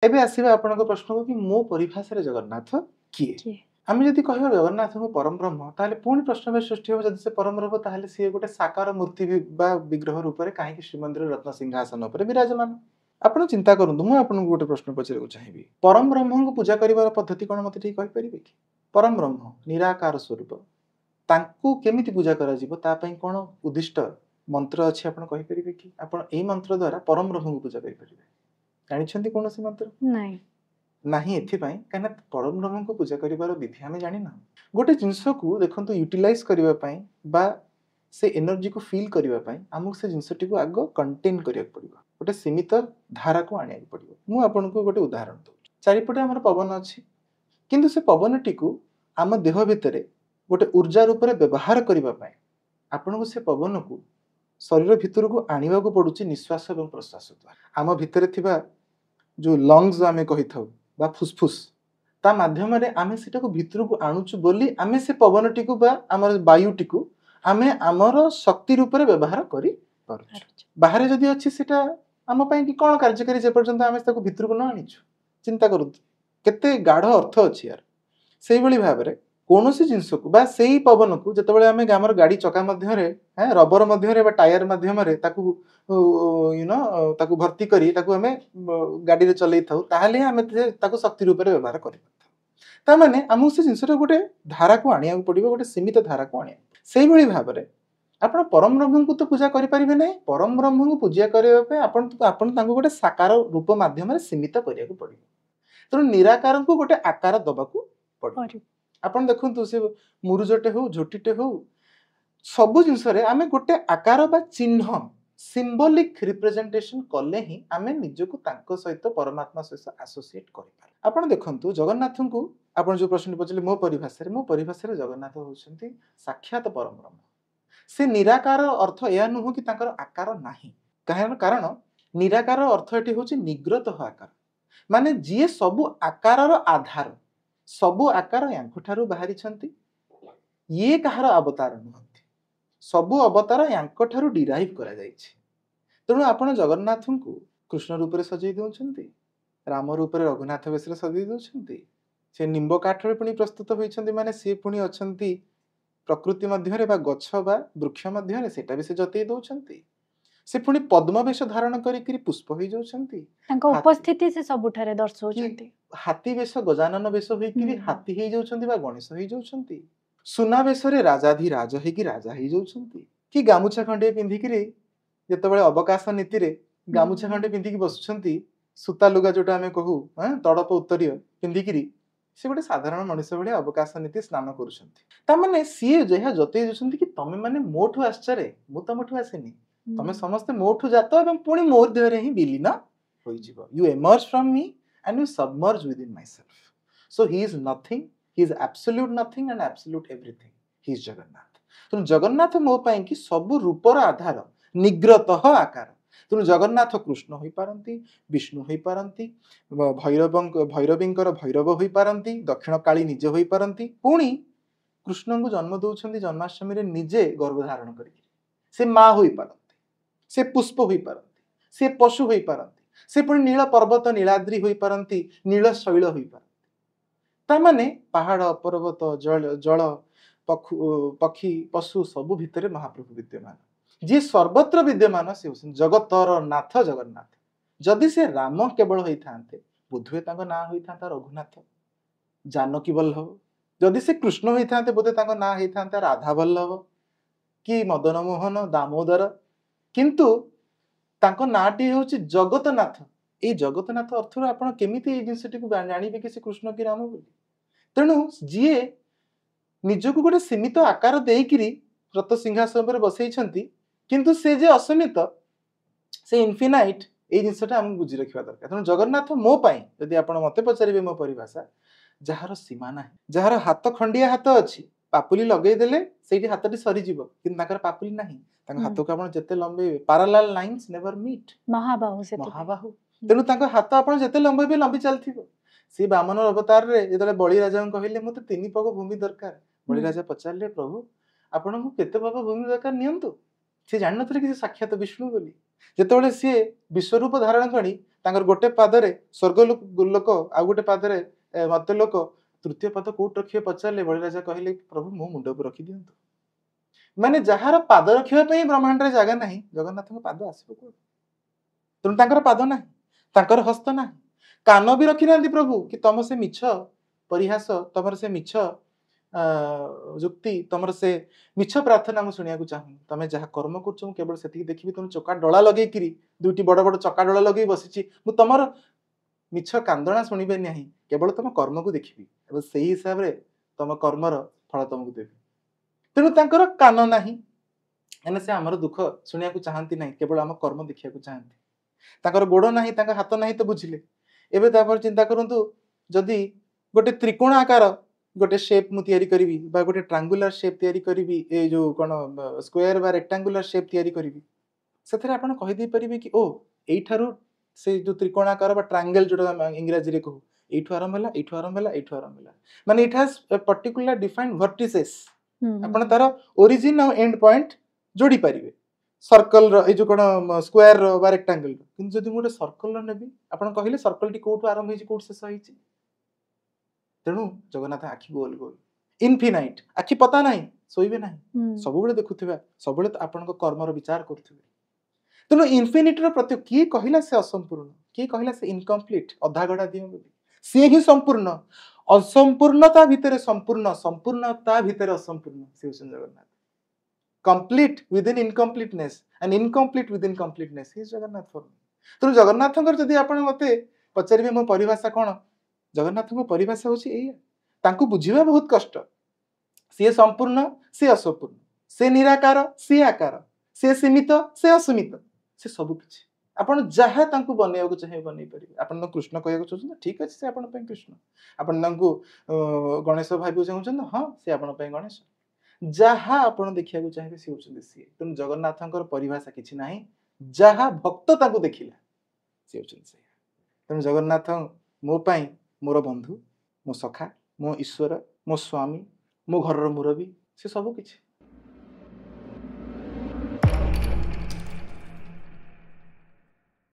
एबे आसीबा आपनक प्रश्न को कि मो परिभाषा रे जगन्नाथ किए आम जदि कह जगन्नाथ को परम ब्रह्म ताले पुणी प्रश्न में सृष्टि हो जदि से परम ब्रह्म ताले सी गोटे साकार मूर्ति विग्रह रूप में कहीं श्रीमंदिर रत्न सिंहासन पर विराजमान आपण चिंता करंतु मु आपन गोटे प्रश्न पचारे चाहिए परम ब्रह्म को पूजा करिवार पद्धति कोन मते ठीक कहि परिबे कि परम ब्रह्म निराकार स्वरूप तांको केमिति पूजा करा जीवो ता पई कोन उद्दिष्ट मंत्र अछि आपण कहि परिबे कि आपण एई मंत्र द्वारा परम ब्रह्म को पूजा करि परिबे जानिछंती कोनोसी मंत्र नहीं नाही एथिपाई काना परम ब्रह्म को पूजा करिवार विधि हमें जानि ना गोटे जिंस को देखंतु यूटिलाइज करिवा पई बा से एनर्जी को फील करिवा पई हमक से जिंसटी को आगो कंटेन करिया पड़िबो गोटे सीमित धारा को आनिया पड़िबो मु आपन को गोटे उदाहरण दउ चारिपटे हमर पवन अछि किंतु से पवनटी को आम देह भितरे गोटे ऊर्जा रूप में व्यवहार करिवा पई आपन को से पवन को शरीर भितर को आनिबा को पडुची निश्वास एवं प्रश्वास द्वारा आम भितरे थिबा जो लंग्स आमे कहि थाउ बा फुसफुस ता माध्यम रे आमे सेटा को भितर को आणुचु बोली आमे से पवनटी को बा हमर वायुटी को आमे हमर शक्ति रूप रे व्यवहार करि पारुछु बाहर जदी अछि सेटा आम पई कि कोन कार्यकारी जे पर्यंत आमे ताको भितर को न आनिछु चिंता करू केते गाढ़ अर्थ अछि यार सेही बळी भाबरे कोनोसी जिंस को बा सेही पवन को जतबेले आमे गामर गाड़ी चका मध्य रे रबर मध्य रे बा टायर माध्यम रे ताकू यू नो ताकू भर्ती करी ताकू आमे गाड़ी रे चलै थाउ ताहाले आमे ताकू शक्ति रूप रे व्यवहार करि ता माने हमु से जिंस रे गोटे धारा को आनिया पड़िबो गोटे सीमित धारा को आनिया सेही बळी भाबरे आपण परम ब्रह्म को तो पूजा करि परिबे नै परम ब्रह्म को पूजा करिबा पे आपण तांको गोटे साकार रूप माध्यम रे सीमित करिया को पड़िबो तो निराकार को गोटे आकार दबा को पड़िबो आपण देखंतु से मुरुजटे हो झोटीटे हो सब जिंस रे आमे गोटे आकार बा चिन्ह सिंबॉलिक रिप्रेजेंटेशन कले ही आमे निजको तांको सहित परमात्मा सहित एसोसिएट करि पार आपण देखंतु जगन्नाथ को आपण जो प्रश्न पचले मो परिभाषा रे जगन्नाथ होछंती साक्षात परम ब्रह्म से निराकार अर्थ या नुह कि तांकर आकार नाही कारण निराकार अर्थ एटी होछि निग्रत आकार माने जे सब आकारर आधार सबु आकार यांठारु बाहरी छंती ये कहार अवतार नुहंती सबु अवतार यांठारु डिराइव करा जायछि तेणु आपण जगन्नाथ को कृष्ण रूप रे सजै दउछंती राम रूप रे रघुनाथ वेश रे सजै दउछंती से निंब काठ रे पुनी प्रस्तुत होइछंती माने से पुनी अछंती प्रकृति मध्य रे बा गच्छ बा वृक्ष मध्य रे सेटा भी से जतै दउछंती से पुनी पद्म वेश धारण करी पुष्प होई जाउछंती तांको उपस्थिति से सबुठारे दर्शौछंती हाथी वेश गजानन वेश होई हाथी हेई जाउछंती बा गणेश हेई जाउछंती सुना वेश रे राजाधिराज हेई कि राजा हेई जाउछंती कि गामुछा खंडे पिंधी कि जेतेबेले अवकाश नीति रे गामुछा खंडे पिंधी कि बसुछंती सुता लुगा जोटा हमें कहू तड़प उत्तरीय पिंधी कि से गोटे साधारण मनुष्य भले अवकाश नीति स्नान करुछंती ता माने सी जेहा जतै जाउछंती कि तमे माने मोठु आश्चर्य मु तमठु आसेनी तमे समस्त मोठु जात एवं पुणी मोर देह रे ही विलीन होई जीवो you emerge from me and you submerge within myself. So he is nothing, he is absolute nothing and absolute everything. He is Jagannath. तो जगन्नाथ मो पाई कि सब रूपर आधार निग्रत आकार तेणु जगन्नाथ कृष्ण होई पारंती विष्णु होई पारंती भैरवींकर भैरव होई पारंती दक्षिण काली निजे होई पारंती पुणी कृष्ण को जन्म दउछंती जन्माष्टमी रे निजे गर्भ धारण करी से मां होई पारंती से पुष्प होई पारंती से पशु होई पारंती से पुणी नील पर्वत नीलाद्रि होई पारंती नील शैल होई पारंती ता माने पहाड़ पर्वत जल पक्षी पशु सब भितरे महाप्रभु विद्यमान जे सर्वत्र विद्यमान से जगतर नाथ जगन्नाथ जदि से राम केवल होई थांते बुद्धवे तांको ना होई थांता रघुनाथ जानकी वल्लभ जदि से कृष्ण होई थांते बुद्धे तांको ना होई थांता राधा वल्लभ कि मदन मोहन दामोदर किंतु तांको नाटी होची जगतनाथ ए जगतनाथ अर्थ आपण केमिति ए जिंसटी को जानिबे कि से कृष्ण की राम बोली तेणु जी निजको गोटे सीमित आकार देकिरी रत सिंहासन पर बसैछंती किंतु से जे असीमित से इनफिनाइट ए जिंसटा हम बुझी रखिबा दरकार तेणु जगन्नाथ मो पाई यदि आपण मते पचारिबे मो परिभाषा जहार सीमा नाही जहार हाथ खंडिया हाथ अछि पापुली लगै देले सेठी हाथटी सरी जीवो किंतु ताकर पापुली नाही तांको हाथ को आपण जते लंबेबे पैरेलल लाइंस नेवर मीट महाबाहु तेणु तांको हाथ आपण जते लंबेबे लंबी चलथिबो सी वामन अवतार रे जेतले बळी राजा कहले मते 3 पग भूमि दरकार बळी राजा पचारले प्रभु आपण को केते पग भूमि दरकार नियंतु से जाननथले कि साक्षात विष्णु बोली ଯେତେବେଳେ ସିଏ ବିଶ୍ୱରୂପ ଧାରଣ କରି ତାଙ୍କର ଗୋଟେ ପାଦରେ ସ୍ୱର୍ଗ ଲୋକ ଆଉ ଗୋଟେ ପାଦରେ ମର୍ତ୍ତ୍ୟ ଲୋକ, ତୃତୀୟ ପାଦ କୋଉଠି ରଖିବେ ପଚାରିଲେ ବଳିରାଜା କହିଲେ ପ୍ରଭୁ ମୋ ମୁଣ୍ଡ ଉପରେ ରଖିଦିଅନ୍ତୁ। ମାନେ ଯାହାର ପାଦ ରଖିବା ପାଇଁ ବ୍ରହ୍ମାଣ୍ଡରେ ଜାଗା ନାହିଁ, ଜଗନ୍ନାଥଙ୍କ ପାଦ ଆସିବ କୋଉଠୁ? ତେଣୁ ତାଙ୍କର ପାଦ ନାହିଁ, ତାଙ୍କର ହସ୍ତ ନାହିଁ, କାନ ବି ରଖିନାହାନ୍ତି ପ୍ରଭୁ କି ତମ ସେ ମିଛ ପରିହାସ, ତମର ସେ ମିଛ ଯୁକ୍ତି, ତମର ସେ ମିଛ ପ୍ରାର୍ଥନା ମୁଁ ଶୁଣିବାକୁ ଚାହୁଁନି। ତମେ ଯାହା କର୍ମ କରୁଛ ମୁଁ କେବଳ ସେତିକି ଦେଖିବି। ତମେ ଚକା ଡଳା ଲଗେଇକିରି ଦୁଇଟି ବଡ ବଡ ଚକା ଡଳା ଲଗେଇ ବସିଛି, ମୁଁ ତମର ମିଛ କାନ୍ଦଣା ଶୁଣିବେ ନାହିଁ, କେବଳ ତମ କର୍ମକୁ ଦେଖିବି ଏବଂ ସେଇ ହିସାବରେ ତମ କର୍ମର ଫଳ ତମକୁ ଦେବି। ତେଣୁ ତାଙ୍କର କାନ ନାହିଁ, କାହିଁକିନା ସେ ଆମର ଦୁଃଖ ଶୁଣିବାକୁ ଚାହାନ୍ତି ନାହିଁ, କେବଳ ଆମ କର୍ମ ଦେଖିବାକୁ ଚାହାନ୍ତି। ତାଙ୍କର ଗୋଡ ନାହିଁ, ତାଙ୍କ ହାତ ନାହିଁ ତ ବୁଝିଲେ। ଏବେ ତାପରେ ଚିନ୍ତା କରନ୍ତୁ, ଯଦି ଗୋଟେ ତ୍ରିକୋଣ ଆକାର ଗୋଟେ ସେପ୍ ମୁଁ ତିଆରି କରିବି ବା ଗୋଟେ ଟ୍ରାଙ୍ଗୁଲାର ସେପ୍ ତିଆରି କରିବି, ଏ ଯୋଉ କଣ ସ୍କୋୟାର ବା ରେକ୍ଟାଙ୍ଗୁଲାର ସେପ୍ ତିଆରି କରିବି, ସେଥିରେ ଆପଣ କହିଦେଇ ପାରିବେ କି ଓ ଏଇଠାରୁ ସେ ଯୋଉ ତ୍ରିକୋଣାକାର ବା ଟ୍ରାଙ୍ଗେଲ ଯୋଉଟା ଇଂରାଜୀରେ କହୁ, ଏଇଠୁ ଆରମ୍ଭ ହେଲା, ଏଇଠୁ ଆରମ୍ଭ ହେଲା, ଏଇଠୁ ଆରମ୍ଭ ହେଲା, ମାନେ it has a particular defined vertices. ଆପଣ ତାର ଓରିଜିନ ଆଉ ଏଣ୍ଡ ପଏଣ୍ଟ ଯୋଡି ପାରିବେ ସର୍କଲର, ଏଇ ଯୋଉ କଣ ସ୍କୋୟାର ବା ରେକ୍ଟାଙ୍ଗଲ। କିନ୍ତୁ ଯଦି ମୁଁ ଗୋଟେ ସର୍କଲର ନେବି, ଆପଣ କହିଲେ ସର୍କଲଟି କୋଉଠୁ ଆରମ୍ଭ ହେଇଛି କୋଉଠୁ ଶେଷ ହେଇଛି? ତେଣୁ ଜଗନ୍ନାଥ ଆଖି ଗୋଲ ଗୋଲ, ଇନଫିନାଇଟ, ଆଖି ପତା ନାହିଁ, ଶୋଇବେ ନାହିଁ, ସବୁବେଳେ ଦେଖୁଥିବା, ସବୁବେଳେ ଆପଣଙ୍କ କର୍ମର ବିଚାର କରୁଥିବେ। ତେଣୁ ଇନଫିନିଟିର ପ୍ରତ୍ୟେକ, କିଏ କହିଲା ସେ ଅସମ୍ପୂର୍ଣ୍ଣ, କିଏ କହିଲା ସେ ଇନକମ୍ପ୍ଲିଟ, ଅଧାଗଢା ଦିଅ ବୋଲି? ସିଏ ହିଁ ସମ୍ପୂର୍ଣ୍ଣ। ଅସମ୍ପୂର୍ଣ୍ଣତା ଭିତରେ ସମ୍ପୂର୍ଣ୍ଣ, ସମ୍ପୂର୍ଣ୍ଣତା ଭିତରେ ଅସମ୍ପୂର୍ଣ୍ଣ, ସେ ହେଉଛନ୍ତି Jagannath. Complete within incompleteness and incomplete within completeness, he Jagannath for me. ତେଣୁ ଜଗନ୍ନାଥଙ୍କର ଯଦି ଆପଣ ମତେ ପଚାରିବେ ମୋ ପରିଭାଷା କଣ, ଜଗନ୍ନାଥଙ୍କ ପରିଭାଷା ହଉଛି ଏଇଆ। ତାଙ୍କୁ ବୁଝିବା ବହୁତ କଷ୍ଟ। ସିଏ ସମ୍ପୂର୍ଣ୍ଣ, ସିଏ ଅସମ୍ପୂର୍ଣ୍ଣ, ସେ ନିରାକାର, ସିଏ ଆକାର, ସେ ସୀମିତ, ସେ ଅସୀମିତ, ସେ ସବୁ କିଛି। ଆପଣ ଯାହା ତାଙ୍କୁ ବନେଇବାକୁ ଚାହିଁବେ ବନେଇ ପାରିବେ। ଆପଣ ତାଙ୍କୁ କୃଷ୍ଣ କହିବାକୁ ଚାହୁଁଛନ୍ତି, ଠିକ ଅଛି, ସେ ଆପଣଙ୍କ ପାଇଁ କୃଷ୍ଣ। ଆପଣ ତାଙ୍କୁ ଗଣେଶ ଭାବିବାକୁ ଚାହୁଁଛନ୍ତି, ହଁ ସେ ଆପଣଙ୍କ ପାଇଁ ଗଣେଶ। ଯାହା ଆପଣ ଦେଖିବାକୁ ଚାହିଁବେ ସେ ହେଉଛନ୍ତି ସିଏ। ତେଣୁ ଜଗନ୍ନାଥଙ୍କର ପରିଭାଷା କିଛି ନାହିଁ, ଯାହା ଭକ୍ତ ତାଙ୍କୁ ଦେଖିଲା ସେ ହେଉଛନ୍ତି ସେଇଆ। ତେଣୁ ଜଗନ୍ନାଥ ମୋ ପାଇଁ ମୋର ବନ୍ଧୁ, ମୋ ସଖା, ମୋ ଈଶ୍ୱର, ମୋ ସ୍ୱାମୀ, ମୋ ଘରର ମୁରବୀ, ସେ ସବୁ କିଛି।